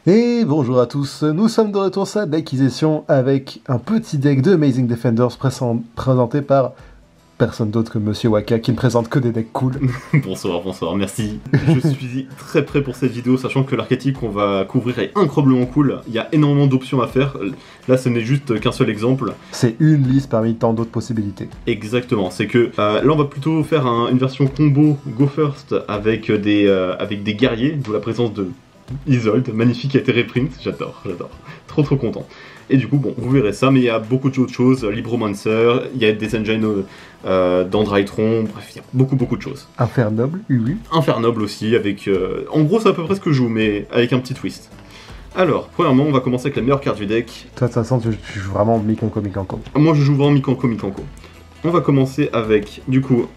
Et bonjour à tous, nous sommes de retour sur l'acquisition avec un petit deck de Amazing Defenders présenté par personne d'autre que Monsieur Waka qui ne présente que des decks cool. Bonsoir, merci. Je suis très prêt pour cette vidéo, sachant que l'archétype qu'on va couvrir est incroyablement cool. Il y a énormément d'options à faire. Là, ce n'est juste qu'un seul exemple. C'est une liste parmi tant d'autres possibilités. Exactement, c'est que là, on va plutôt faire une version combo Go First avec des guerriers, d'où la présence de Isolde, magnifique, qui a été reprint. J'adore. Trop content. Et du coup, bon, vous verrez ça, mais il y a beaucoup d'autres choses. Libromancer, il y a des engines d'Andrytron, bref, il y a beaucoup de choses. Infernoble, oui. Infernoble aussi, avec... en gros, c'est à peu près ce que je joue, mais avec un petit twist. Alors, premièrement, on va commencer avec la meilleure carte du deck. Toi, de toute façon, tu joues vraiment Mikanko. Moi, je joue vraiment Mikanko. On va commencer avec, du coup,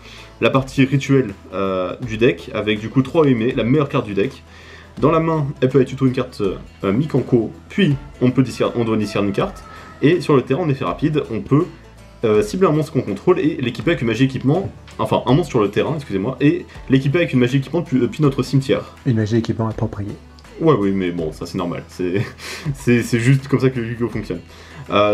la partie rituelle du deck, avec, du coup, 3 aimés, la meilleure carte du deck. Dans la main, elle peut être plutôt une carte Mikanko, puis on doit discerner une carte. Et sur le terrain, en effet rapide, on peut cibler un monstre qu'on contrôle et l'équiper avec une magie équipement, enfin un monstre sur le terrain, excusez-moi, et l'équiper avec une magie équipement depuis notre cimetière. Une magie équipement appropriée. Ouais, oui, mais bon, ça c'est normal, c'est juste comme ça que le Yu-Gi-Oh fonctionne.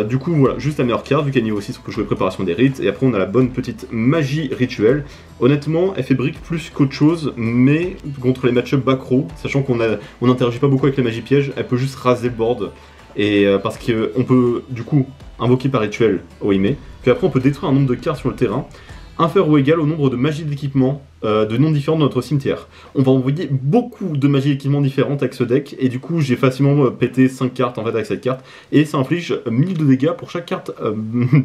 Du coup, voilà, juste la meilleure carte, vu qu'elle y a aussi sur que je jouer préparation des rites, et après on a la bonne petite magie rituelle. Honnêtement, elle fait brique plus qu'autre chose, mais contre les match-up backrow, sachant qu'on n'interagit pas beaucoup avec les magies pièges, elle peut juste raser le board, et parce qu'on peut, du coup, invoquer par rituel Oime, puis après on peut détruire un nombre de cartes sur le terrain, inférieur ou égal au nombre de magies d'équipement de noms différents dans notre cimetière. On va envoyer beaucoup de magies d'équipement différentes avec ce deck, et du coup j'ai facilement pété 5 cartes en fait avec cette carte, et ça inflige 1000 de dégâts pour chaque carte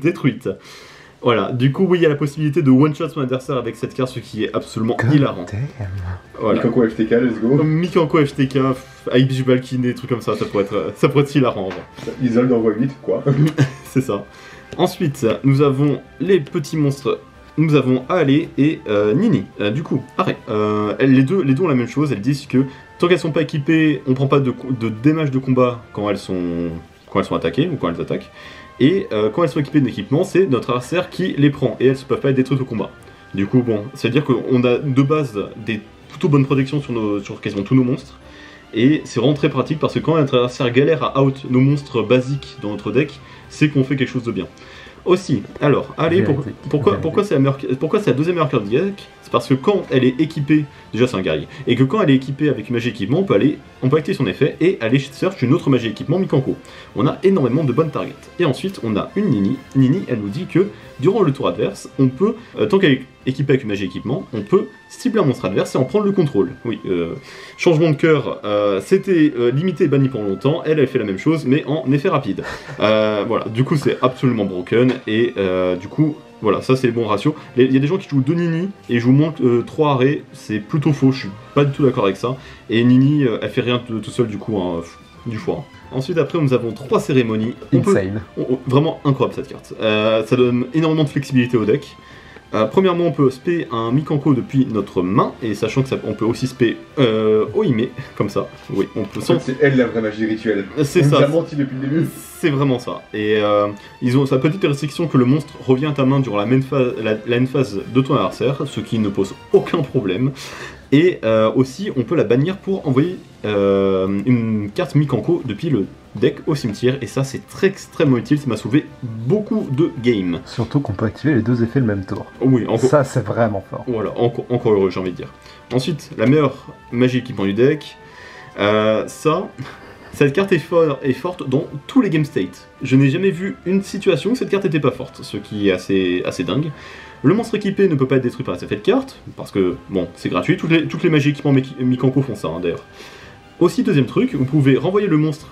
détruite. Voilà, du coup oui, il y a la possibilité de one-shot son adversaire avec cette carte, ce qui est absolument hilarant. Voilà. Mikanko FTK, let's go. Mikanko FTK, Aibiju Valkyrie, des trucs comme ça pourrait être hilarant en vrai. Isolde envoie vite, quoi. C'est ça. Ensuite, nous avons les petits monstres. Nous avons Ale et Nini. Du coup, arrête. Les deux ont la même chose. Elles disent que tant qu'elles sont pas équipées, on prend pas de damage de combat quand elles sont attaquées ou quand elles attaquent. Et quand elles sont équipées d'équipement, c'est notre adversaire qui les prend et elles ne peuvent pas être détruites au combat. Du coup, bon, ça veut dire qu'on a de base des plutôt bonnes protections sur quasiment tous nos monstres. Et c'est vraiment très pratique parce que quand notre adversaire galère à out nos monstres basiques dans notre deck, c'est qu'on fait quelque chose de bien. Aussi, alors, allez, pourquoi c'est la deuxième meilleure carte du deck? C'est parce que quand elle est équipée, déjà c'est un guerrier, et que quand elle est équipée avec une magie équipement, on peut activer son effet et aller search une autre magie équipement Mikanko. On a énormément de bonnes targets. Et ensuite, on a une Nini. Nini, elle nous dit que durant le tour adverse, on peut, tant qu'elle est équipée avec une magie équipement, on peut cibler un monstre adverse et en prendre le contrôle. Oui, changement de cœur, c'était limité et banni pendant longtemps, elle fait la même chose, mais en effet rapide. Voilà, du coup c'est absolument broken, et du coup, voilà, ça c'est les bons ratios. Il y a des gens qui jouent 2 Nini et jouent moins que 3 arrêts, c'est plutôt faux, je suis pas du tout d'accord avec ça. Et Nini, elle fait rien tout seul du coup, hein, du foire. Ensuite, après, nous avons 3 cérémonies. Insane. Vraiment incroyable cette carte. Ça donne énormément de flexibilité au deck. Premièrement, on peut spé un Mikanko depuis notre main, et sachant que on peut aussi spé Oime, comme ça. Oui, on peut. C'est elle la vraie magie rituelle. C'est ça. On a menti depuis le début. C'est vraiment ça. Et ils ont sa petite restriction que le monstre revient à ta main durant la end phase de ton adversaire, ce qui ne pose aucun problème. Et aussi, on peut la bannir pour envoyer une carte Mikanko depuis le deck au cimetière, et ça c'est extrêmement utile, ça m'a sauvé beaucoup de games. Surtout qu'on peut activer les deux effets le même tour. Oui, encore. Ça c'est vraiment fort. Voilà, encore heureux, j'ai envie de dire. Ensuite, la meilleure magie équipement du deck, cette carte est forte dans tous les game states. Je n'ai jamais vu une situation où cette carte n'était pas forte, ce qui est assez dingue. Le monstre équipé ne peut pas être détruit par cet effet de carte, parce que, bon, c'est gratuit, toutes les magies équipements Mikanko font ça, hein, d'ailleurs. Aussi, deuxième truc, vous pouvez renvoyer le monstre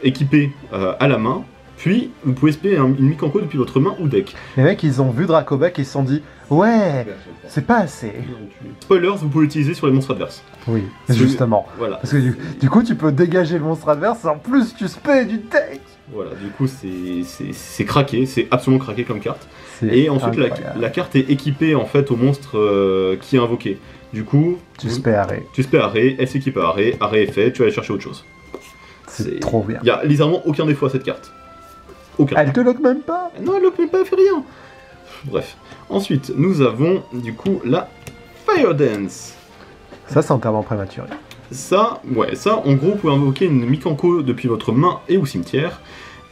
équipé à la main, puis vous pouvez spé une Mikanko depuis votre main ou deck. Les mecs, ils ont vu Dracobak et ils se sont dit « Ouais, c'est pas assez !» Spoilers, vous pouvez l'utiliser sur les monstres adverses. Oui, justement. Voilà. Parce que du coup, tu peux dégager le monstre adverse, en plus tu spé du deck. Voilà, du coup, c'est craqué, c'est absolument craqué comme carte. Et ensuite, la carte est équipée en fait au monstre qui est invoqué. Du coup, tu spé arrêt. Tu spé arrêt, elle s'équipe à arrêt est fait, tu vas aller chercher autre chose. C'est trop bien. Il y a littéralement aucun défaut à cette carte. Aucun. Elle te lock même pas? Non, elle lock même pas, elle fait rien. Bref. Ensuite, nous avons du coup la Fire Dance. Ça, c'est enterrement prématuré. Ça, en gros, vous pouvez invoquer une Mikanko depuis votre main et au cimetière.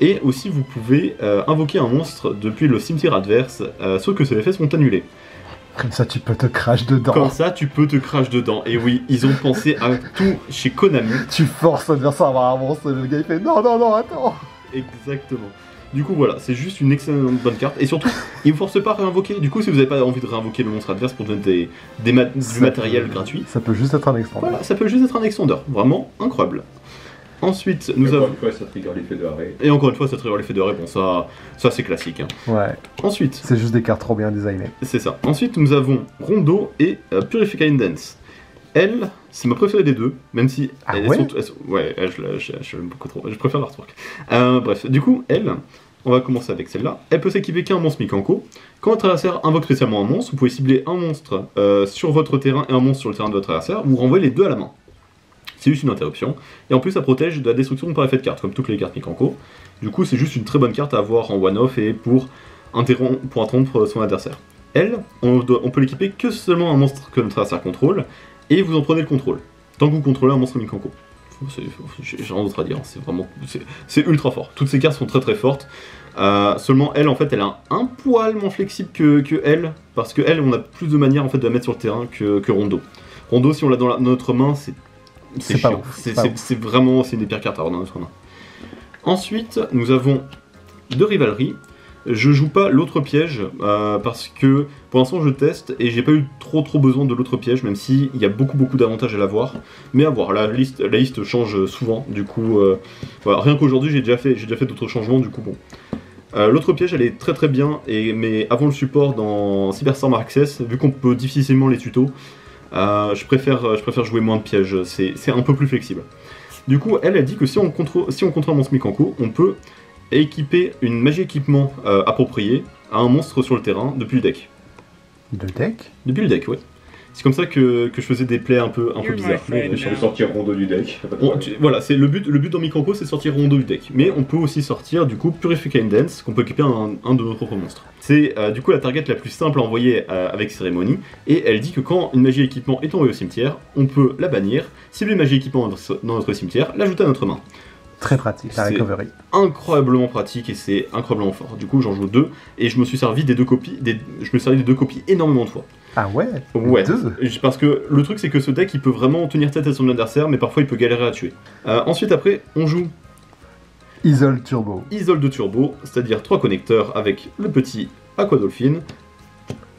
Et aussi, vous pouvez invoquer un monstre depuis le cimetière adverse, sauf que ces effets sont annulés. Comme ça, tu peux te crash dedans. Comme ça, tu peux te crash dedans. Et oui, ils ont pensé à tout chez Konami. Tu forces l'adversaire à avoir un monstre et le gars il fait non, non, non, attends. Exactement. Du coup, voilà, c'est juste une excellente bonne carte. Et surtout, il ne vous force pas à réinvoquer. Du coup, si vous n'avez pas envie de réinvoquer le monstre adverse pour donner du matériel gratuit, Ça peut juste être un extended. voilà, ça peut juste être un extender. Vraiment incroyable. Ensuite, nous avons. Encore une fois, ça trigger l'effet de arrêt. Et encore une fois, ça trigger l'effet de arrêt. Bon, ça c'est classique. Hein. Ouais, Ensuite, c'est juste des cartes trop bien designées. c'est ça. Ensuite, nous avons Rondo et Purifying Dance. Elle, c'est ma préférée des deux, même si Ah elles ouais sont, ouais, je l'aime beaucoup trop. Je préfère l'artwork. Bref, du coup, elle, on va commencer avec celle-là. Elle peut s'équiper qu'un monstre Mikanko. Quand votre adversaire invoque spécialement un monstre, vous pouvez cibler un monstre sur votre terrain et un monstre sur le terrain de votre adversaire. Vous renvoyez les deux à la main. C'est juste une interruption. Et en plus, ça protège de la destruction par effet de carte, comme toutes les cartes Mikanko. Du coup, c'est juste une très bonne carte à avoir en one-off et pour interrompre son adversaire. Elle, on peut l'équiper que seulement un monstre que notre adversaire contrôle, et vous en prenez le contrôle. Tant que vous contrôlez un monstre Mikanko. J'ai rien d'autre à dire, c'est vraiment... C'est ultra fort. Toutes ces cartes sont très très fortes. Seulement, elle, en fait, elle est un poil moins flexible que elle, parce que elle, on a plus de manières en fait, de la mettre sur le terrain que Rondo. Rondo, si on l'a dans notre main, c'est pas chiant. ouf, C'est vraiment une des pires cartes à avoir dans notre main. Ensuite, nous avons deux rivaleries. Je joue pas l'autre piège parce que pour l'instant je teste et j'ai pas eu trop besoin de l'autre piège, même si il y a beaucoup d'avantages à l'avoir. Mais à voir, la liste change souvent, du coup voilà, rien qu'aujourd'hui j'ai déjà fait d'autres changements, du coup bon. L'autre piège elle est très bien, mais avant le support dans Cyberstorm Access, vu qu'on peut difficilement les tutos, je préfère jouer moins de pièges, c'est un peu plus flexible. Du coup elle dit que si on contrôle un monstre Mikanko, on peut équiper une magie équipement appropriée à un monstre sur le terrain depuis le deck. De deck Depuis le deck, ouais. C'est comme ça que je faisais des plays un peu bizarres. Je peux sortir Rondo du deck. Voilà, c'est le but dans Mikanko, c'est sortir Rondo du deck. Mais on peut aussi sortir du coup Purifying Dance, qu'on peut équiper un de nos propres monstres. C'est du coup la target la plus simple à envoyer avec cérémonie, et elle dit que quand une magie équipement est envoyée au cimetière, on peut la bannir, cibler une magie équipement dans notre cimetière, l'ajouter à notre main. Très pratique, la recovery. Incroyablement pratique et c'est incroyablement fort. Du coup, j'en joue deux et je me suis servi des deux copies, énormément de fois. Ah ouais. Ouais. Deux. Parce que le truc, c'est que ce deck, il peut vraiment tenir tête à son adversaire, mais parfois il peut galérer à tuer. Ensuite, après, on joue Isol Turbo. Isol de Turbo, c'est-à-dire 3 connecteurs avec le petit Aquadolphin,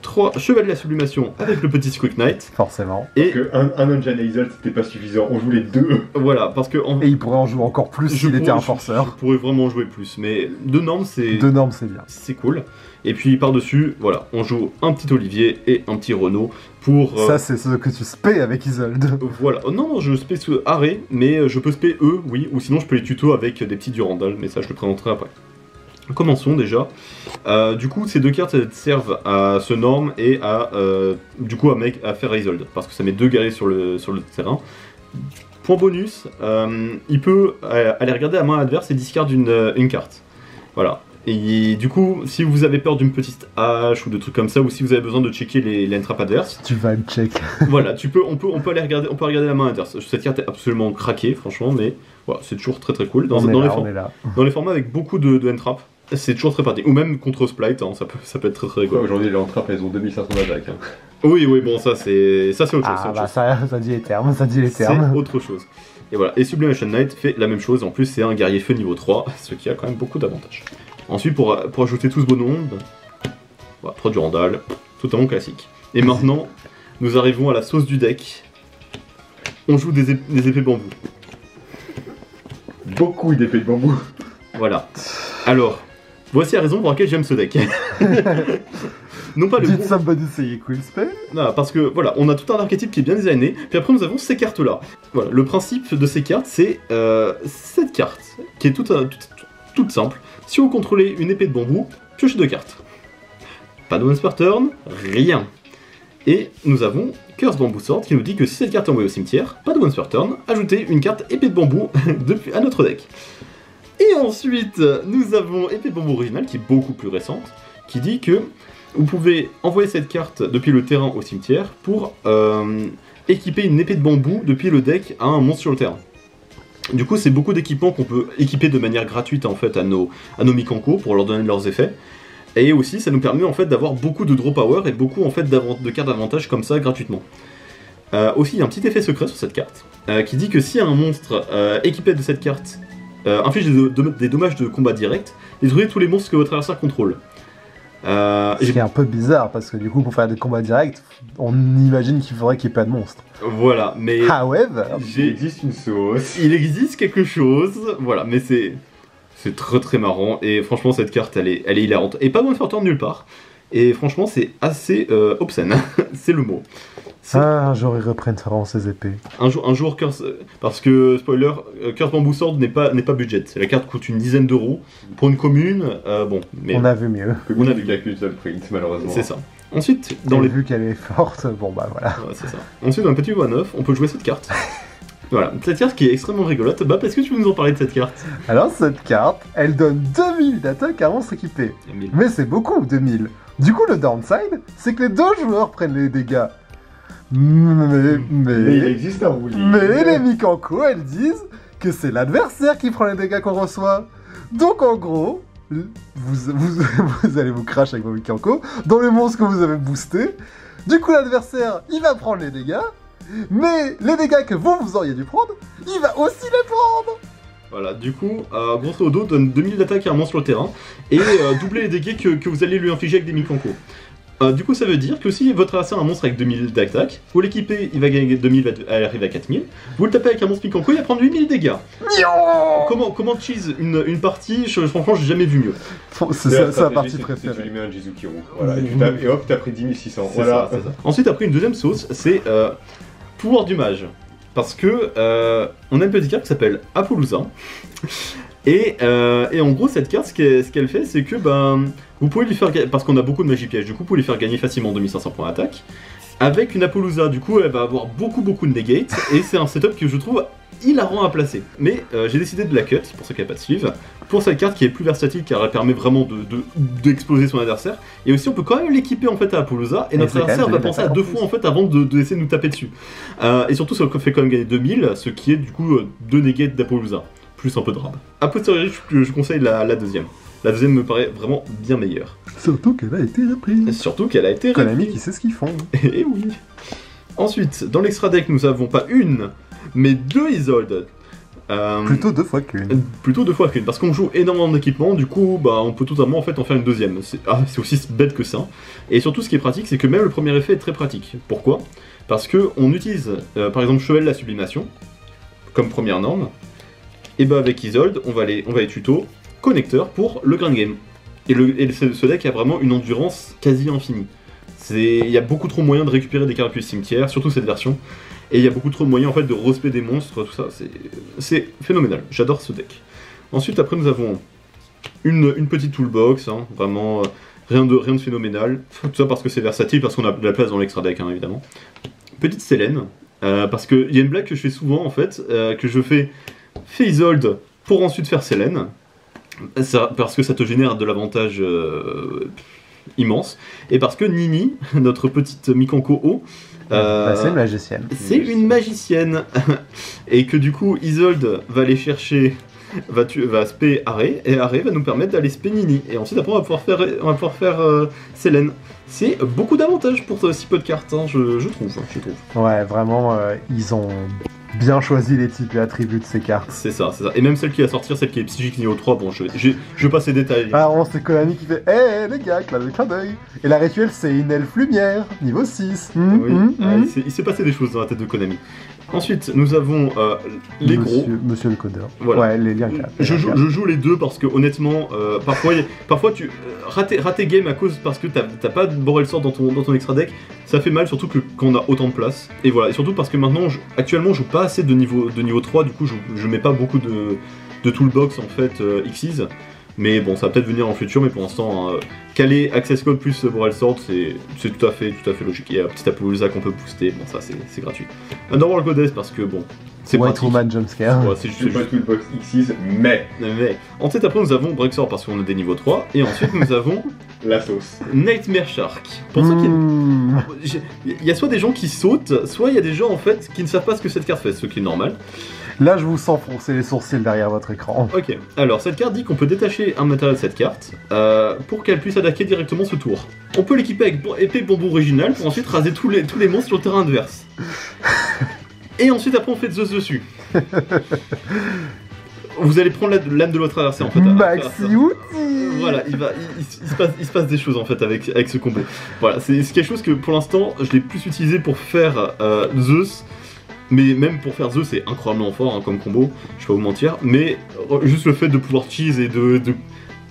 3 Chevaliers de la Sublimation avec le petit Squeak Knight. Forcément. Et un Unjan et Isol, c'était pas suffisant, on joue les deux. voilà, parce que... Et il pourrait en jouer encore plus s'il était un forceur. Je pourrais vraiment jouer plus, mais de normes, c'est... De normes, c'est bien. C'est cool. Et puis par-dessus, voilà, on joue un petit Olivier et un petit Renaud pour... Ça, c'est ce que tu spé avec Isolde. Voilà. Non, je spé ce arrêt, mais je peux spé eux, oui, ou sinon je peux les tuto avec des petits Durandal, mais ça je le présenterai après. Commençons déjà. Du coup, ces deux cartes elles servent à ce norm et à faire Isolde, parce que ça met 2 guerriers sur le terrain. Point bonus, il peut aller regarder la main adverse et discard une carte. Voilà. Et du coup, si vous avez peur d'une petite hache ou de trucs comme ça, ou si vous avez besoin de checker les entraps adverses, Tu vas me check. voilà, on peut aller regarder la main adverse. Cette carte est absolument craquée, franchement, mais voilà, c'est toujours très cool. Dans les formats avec beaucoup de entraps, c'est toujours très pratique. Ou même contre Splite, hein, ça peut être très rigolo. Ouais, aujourd'hui, les entrappes, elles ont 2500 d'attaque. Hein. Oui, bon, ça c'est autre chose. Ah bah ça dit les termes, C'est autre chose. Et voilà, et Sublimation Knight fait la même chose, en plus c'est un guerrier feu niveau 3, ce qui a quand même beaucoup d'avantages. Ensuite, pour ajouter tout ce beau monde, voilà, 3 Durandal, totalement classique. Et maintenant, nous arrivons à la sauce du deck. On joue des épées bambou. Beaucoup d'épées de bambou. Voilà. Alors, voici la raison pour laquelle j'aime ce deck. Non pas le Did gros... somebody say cool spell? Non, parce que voilà, on a tout un archétype qui est bien designé, puis après nous avons ces cartes-là. Voilà, le principe de ces cartes, c'est cette carte, qui est toute simple. Si vous contrôlez une épée de bambou, piochez 2 cartes. Pas de once per turn, rien. Et nous avons Curse Bamboo Sword qui nous dit que si cette carte est envoyée au cimetière, pas de once per turn, ajoutez une carte épée de bambou à notre deck. Et ensuite, nous avons épée de bambou originale qui est beaucoup plus récente, qui dit que vous pouvez envoyer cette carte depuis le terrain au cimetière pour équiper une épée de bambou depuis le deck à un monstre sur le terrain. Du coup, c'est beaucoup d'équipements qu'on peut équiper de manière gratuite en fait à nos Mikanko pour leur donner leurs effets. Et aussi, ça nous permet en fait d'avoir beaucoup de draw power et beaucoup en fait de cartes d'avantage comme ça gratuitement. Aussi, il y a un petit effet secret sur cette carte qui dit que si un monstre équipé de cette carte inflige des dommages de combat direct, détruisez tous les monstres que votre adversaire contrôle. Ce qui est un peu bizarre parce que du coup, pour faire des combats directs, on imagine qu'il faudrait qu'il n'y ait pas de monstres. Voilà, mais. However, il existe une sauce. Il existe quelque chose, voilà, mais c'est très très marrant et franchement cette carte elle est hilarante et pas loin de faire tourner nulle part et franchement c'est assez obscène, c'est le mot. Un jour ils reprennent vraiment ses épées. Un jour Curse, parce que spoiler, Curse Bamboo Sword n'est pas budget. La carte coûte une dizaine d'euros pour une commune. Bon, mais on a vu mieux. On a vu qu'il n'y a qu'une seule print malheureusement. C'est ça. Ensuite, vu qu'elle est forte, bon bah voilà. Ouais, c'est ça. Ensuite, dans un petit one-off, on peut jouer cette carte. Voilà, cette carte qui est extrêmement rigolote. Bah, est-ce que tu veux nous en parler de cette carte? Alors, cette carte, elle donne 2000 d'attaque à un monstre équipé. Mais c'est beaucoup, 2000. Du coup, le downside, c'est que les deux joueurs prennent les dégâts. Mais il existe un roulis. Mais les Mikanko, elles disent que c'est l'adversaire qui prend les dégâts qu'on reçoit. Donc, en gros, vous allez vous crash avec vos Mikanko dans les monstres que vous avez boostés. Du coup, l'adversaire, il va prendre les dégâts. Mais les dégâts que vous auriez dû prendre, il va aussi les prendre. Voilà, du coup, grosso modo, donne 2000 d'attaque à un monstre sur le terrain et doubler les dégâts que vous allez lui infliger avec des Mikanko. Du coup, ça veut dire que si votre adversaire a un monstre avec 2000 d'attaque, vous l'équipez, il va gagner 2000, elle arrive à 4000. Vous le tapez avec un monstre Mikanko, il va prendre 8000 dégâts. Comment cheese une partie, franchement, j'ai jamais vu mieux. C'est sa partie préférée. Tu lui mets un Jizukiru. Voilà, et hop, t'as pris 10600. Voilà. Ça. Ensuite, après, une deuxième sauce, c'est pouvoir du mage. Parce que on a une petite carte qui s'appelle Apollousa. Et en gros, cette carte, ce qu'elle fait, c'est que vous pouvez lui faire gagner, parce qu'on a beaucoup de magie piège, du coup, vous pouvez lui faire gagner facilement 2500 points d'attaque. Avec une Apollousa, du coup, elle va avoir beaucoup de negate, et c'est un setup que je trouve hilarant à placer. Mais j'ai décidé de la cut, c'est pour ça qu'il n'y a pas de sleeve, pour cette carte qui est plus versatile, car elle permet vraiment d'exploser son adversaire. Et aussi, on peut quand même l'équiper en fait à Apollousa, et notre adversaire va penser à deux fois en fait avant d'essayer de nous taper dessus. Et surtout, ça fait quand même gagner 2000, ce qui est du coup 2 negates d'Apollousa. Plus un peu de rab. A posteriori, je conseille la deuxième. La deuxième me paraît vraiment bien meilleure. Surtout qu'elle a été reprise. Konami qui sait ce qu'ils font. Et oui. Ensuite, dans l'extra deck, nous avons pas une, mais 2 Isolde. Plutôt 2 fois qu'une. Plutôt 2 fois qu'une, parce qu'on joue énormément d'équipements, du coup, on peut totalement en fait en faire une deuxième. C'est aussi bête que ça. Et surtout, ce qui est pratique, c'est que même le premier effet est très pratique. Pourquoi? Parce que on utilise, par exemple, Cheval de la Sublimation comme première norme. Et avec Isolde, on va les tuto connecteur pour le grind game. Et ce deck a vraiment une endurance quasi infinie. Il y a beaucoup trop moyen de récupérer des cartes plus cimetière, surtout cette version. Et il y a beaucoup trop de moyens en fait de respect des monstres, tout ça. C'est phénoménal. J'adore ce deck. Ensuite, après, nous avons une petite toolbox, hein, vraiment rien de phénoménal. Tout ça parce que c'est versatile, parce qu'on a de la place dans l'extra deck, hein, évidemment. Petite Selene, parce qu'il y a une blague que je fais souvent en fait, que je fais Isolde pour ensuite faire Selene, parce que ça te génère de l'avantage immense, et parce que Nini, notre petite Mikanko O, c'est une magicienne. C'est une magicienne, et que du coup Isolde va aller chercher, va spé Aré, et Aré va nous permettre d'aller spé Nini, et ensuite après on va pouvoir faire Selene. C'est beaucoup d'avantages pour si peu de cartes, hein, je trouve. Ouais, vraiment, ils ont bien choisi les types et attributs de ces cartes. C'est ça. Et même celle qui va sortir, celle qui est psychique niveau 3, bon, je passe les détails. Alors, c'est Konami qui fait les gars, là, le clin d'œil. Et la rituelle, c'est une elfe lumière, niveau 6. Il s'est passé des choses dans la tête de Konami. Ensuite, nous avons les gros. Monsieur le codeur. Voilà. Ouais, les liens 4. Je joue les deux parce que honnêtement, parfois tu rater game à cause parce que t'as pas de Borel Sword dans ton extra deck, ça fait mal, surtout que quand on a autant de place. Et voilà, et surtout parce que maintenant, actuellement, je joue pas assez de niveau 3, du coup, je mets pas beaucoup de toolbox en fait Xyz. Mais bon, ça va peut-être venir en futur, mais pour l'instant, caler Access Code plus Borel Sword, c'est tout à fait logique. Il y a un petit Apollousa qu'on peut booster, bon ça c'est gratuit. Underworld Goddess parce que bon, C'est White pratique. Woman jumpscare. Ouais, c'est juste. C'est pas Toolbox X6, mais Mais ensuite, après, nous avons Brexor parce qu'on a des niveaux 3. Et ensuite, nous avons la sauce. Nightmare Shark. Pour ceux qui. Mmh. Il y a soit des gens qui sautent, soit il y a des gens en fait qui ne savent pas ce que cette carte fait, ce qui est normal. Là, je vous sens froncer les sourcils derrière votre écran. Ok, alors cette carte dit qu'on peut détacher un matériel de cette carte pour qu'elle puisse attaquer directement ce tour. On peut l'équiper avec épée bambou original pour ensuite raser tous les monstres sur le terrain adverse. Et ensuite, après, on fait Zeus dessus. Vous allez prendre l'âme de votre adversaire en fait. Maxi outil. Voilà, il se passe des choses en fait avec ce combo. Voilà, c'est quelque chose que pour l'instant je l'ai plus utilisé pour faire Zeus, mais même pour faire Zeus c'est incroyablement fort hein, comme combo, je vais pas vous mentir, mais juste le fait de pouvoir cheese et de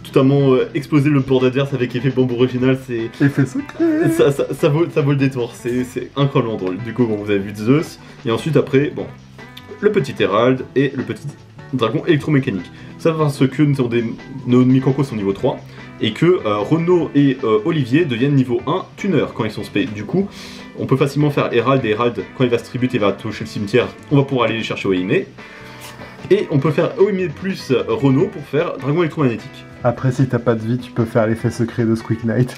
totalement exploser le board adverse avec effet bambou original, c'est. Effet secret. Ça vaut le détour, c'est incroyablement drôle. Du coup, bon, vous avez vu Zeus, et ensuite après, bon, le petit Hérald et le petit dragon électromécanique. Ça parce que nos Mikanko sont niveau 3 et que Renaud et Olivier deviennent niveau 1 tuner quand ils sont spé. Du coup, on peut facilement faire Hérald et Hérald quand il va se tribute et va toucher le cimetière, on va pouvoir aller les chercher Oime. Et on peut faire Oime plus Renaud pour faire dragon électromagnétique. Après, si t'as pas de vie, tu peux faire l'effet secret de Squeak Knight.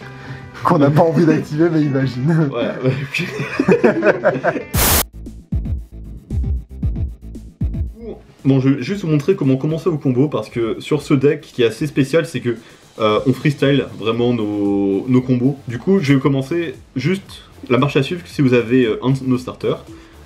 Qu'on n'a pas envie d'activer, mais imagine. Ouais. Bon, je vais juste vous montrer comment commencer au combo parce que sur ce deck qui est assez spécial, c'est que on freestyle vraiment nos combos. Du coup, je vais commencer juste la marche à suivre si vous avez un de nos starters.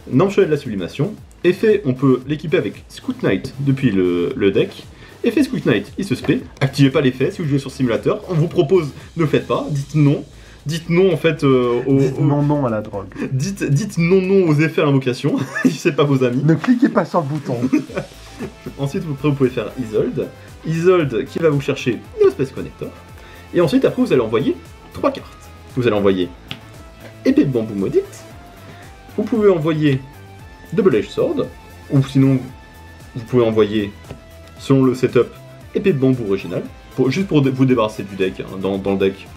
Norme Cheval de la Sublimation. Effet, on peut l'équiper avec Scout Knight depuis le deck. Effet Scout Knight, il se spé. Activez pas l'effet si vous jouez sur simulateur. On vous propose, ne le faites pas, dites non. Dites non en fait Dites non à la drogue. Dites non aux effets à l'invocation, c'est pas vos amis. Ne cliquez pas sur le bouton. Ensuite vous pouvez faire Isolde. Isolde qui va vous chercher le Space Connector. Et ensuite après vous allez envoyer 3 cartes. Vous allez envoyer Épée de bambou maudite. Vous pouvez envoyer Double Edge Sword. Ou sinon vous pouvez envoyer, selon le setup, Épée de bambou original. Juste pour vous débarrasser du deck, hein, dans le deck.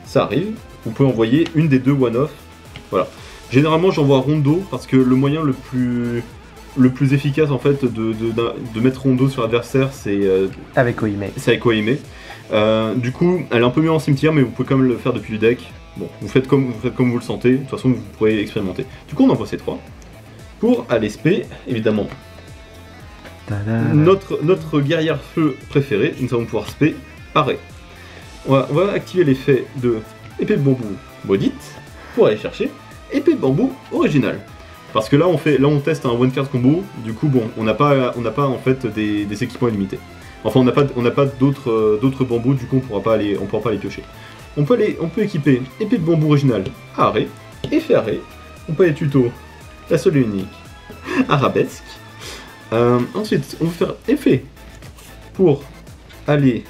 Ça arrive. Vous pouvez envoyer une des deux one-off. Voilà. Généralement, j'envoie Rondo parce que le moyen le plus efficace en fait de mettre Rondo sur l'adversaire, c'est Avec Oime. c'est avec Oime. Du coup, elle est un peu mieux en cimetière, mais vous pouvez quand même le faire depuis le deck. Bon, vous faites comme vous le sentez. De toute façon, vous pourrez expérimenter. Du coup, on envoie ces 3 pour aller spé, évidemment. Notre guerrière feu préférée, nous allons pouvoir spé arrêt. On va activer l'effet de épée de bambou maudite pour aller chercher épée de bambou original. Parce que là on teste un one card combo, du coup bon, on n'a pas en fait des équipements illimités. Enfin on n'a pas d'autres bambous, du coup on pourra pas les piocher. On peut équiper épée de bambou original à arrêt, effet arrêt. On peut aller tuto la seule et unique arabesque. Ensuite on va faire effet pour aller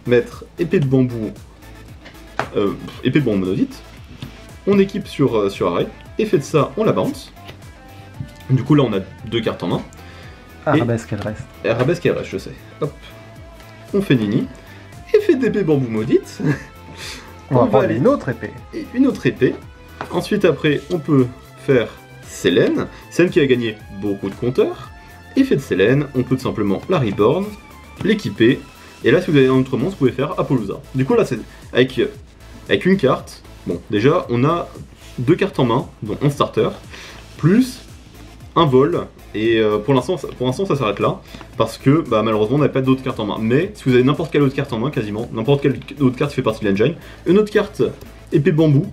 mettre épée de bambou monolithe. On équipe sur arrêt. Effet de ça, on la bounce. Du coup là on a 2 cartes en main. Arabesque, elle reste. Arabesque elle reste, je sais. Hop. On fait Nini. Effet d'épée bambou maudite. On va prendre aller une autre épée. et une autre épée. Ensuite après on peut faire Selene. Selene qui a gagné beaucoup de compteurs. Effet de Selene, on peut tout simplement la reborn, l'équiper. Et là, si vous avez un autre monstre, vous pouvez faire Apollousa. Du coup, là, c'est avec une carte. Bon, déjà, on a 2 cartes en main, dont un starter, plus un vol. Et pour l'instant, ça s'arrête là. Parce que, bah, malheureusement, on n'a pas d'autres cartes en main. Mais si vous avez n'importe quelle autre carte en main, quasiment, n'importe quelle autre carte qui fait partie de l'engine, une autre carte, épée bambou,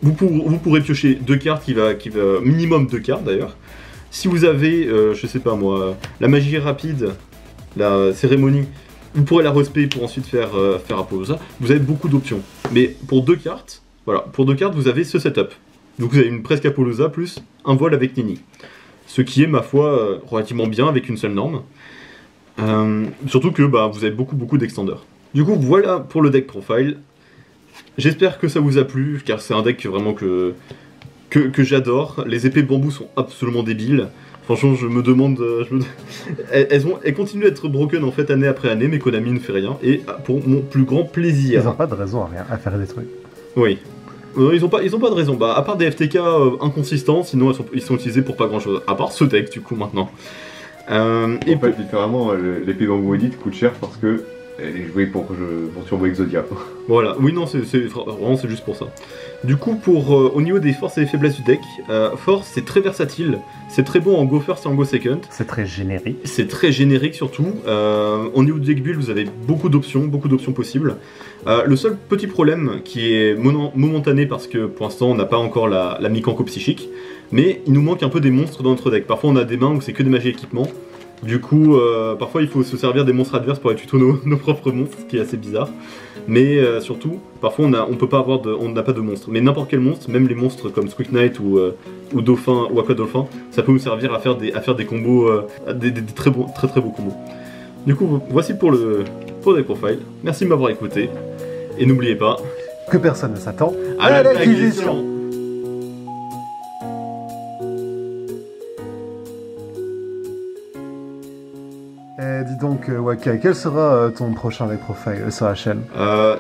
vous pourrez piocher 2 cartes qui va minimum 2 cartes d'ailleurs. Si vous avez, je sais pas moi, la magie rapide, la cérémonie, vous pourrez la respect pour ensuite faire Apollousa. Vous avez beaucoup d'options. Mais pour 2 cartes, voilà, pour 2 cartes, vous avez ce setup. Donc vous avez une presque Apollousa plus un vol avec Nini. Ce qui est, ma foi, relativement bien avec une seule norme. Surtout que bah, vous avez beaucoup d'extenders. Du coup, voilà pour le deck profile. J'espère que ça vous a plu, car c'est un deck vraiment que j'adore. Les épées bambou sont absolument débiles. Franchement, je me demande... Elles continuent d'être broken en fait année après année, mais Konami ne fait rien. Et pour mon plus grand plaisir. Ils n'ont pas de raison à faire des trucs. Oui. Ils ont pas de raison. Bah, à part des FTK inconsistants, sinon ils sont utilisés pour pas grand chose. À part ce deck, du coup, maintenant. En fait, littéralement, l'épée bambou Edit coûte cher parce que elle est jouée pour Turbo Exodia. Voilà, oui, non, vraiment c'est juste pour ça. Du coup, au niveau des forces et des faiblesses du deck, force c'est très versatile, c'est très bon en go first et en go second. C'est très générique. C'est très générique surtout. Au niveau du deck build, vous avez beaucoup d'options possibles. Le seul petit problème qui est momentané parce que pour l'instant on n'a pas encore la Mikanko psychique, mais il nous manque un peu des monstres dans notre deck. Parfois on a des mains où c'est que des magies équipements. Du coup, parfois il faut se servir des monstres adverses pour aller tuto nos propres monstres, ce qui est assez bizarre. Mais surtout, parfois on n'a pas de monstres. Mais n'importe quel monstre, même les monstres comme Squeak Knight ou Dauphin ou Aqua Dauphin, ça peut nous servir à faire des combos, des très beaux combos. Du coup, voici pour le deck profile. Merci de m'avoir écouté. Et n'oubliez pas Que personne ne s'attend à l'acquisition. Dis donc, Waka, quel sera ton prochain deck profile sur la chaîne?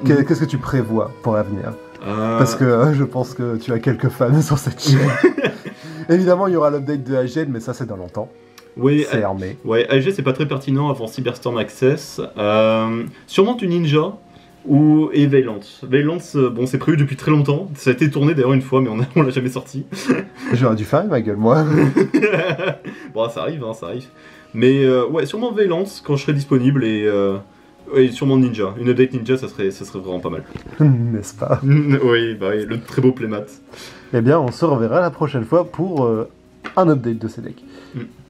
Qu'est-ce que tu prévois pour l'avenir? Parce que je pense que tu as quelques fans sur cette chaîne. Évidemment, il y aura l'update de AGN, mais ça, c'est dans longtemps. Oui, c'est armé. Ouais, AG, c'est pas très pertinent avant Cyberstorm Access. Sûrement du Ninja et Valiant. Valiant, bon, c'est prévu depuis très longtemps. Ça a été tourné d'ailleurs une fois, mais on l'a jamais sorti. J'aurais dû faire ma gueule, moi. Bon, ça arrive, ça arrive. Mais ouais, sûrement Valence quand je serai disponible et sûrement Ninja. Une update Ninja, ça serait vraiment pas mal. N'est-ce pas? Oui, bah oui, le très beau playmat. Eh bien, on se reverra la prochaine fois pour un update de ces decks.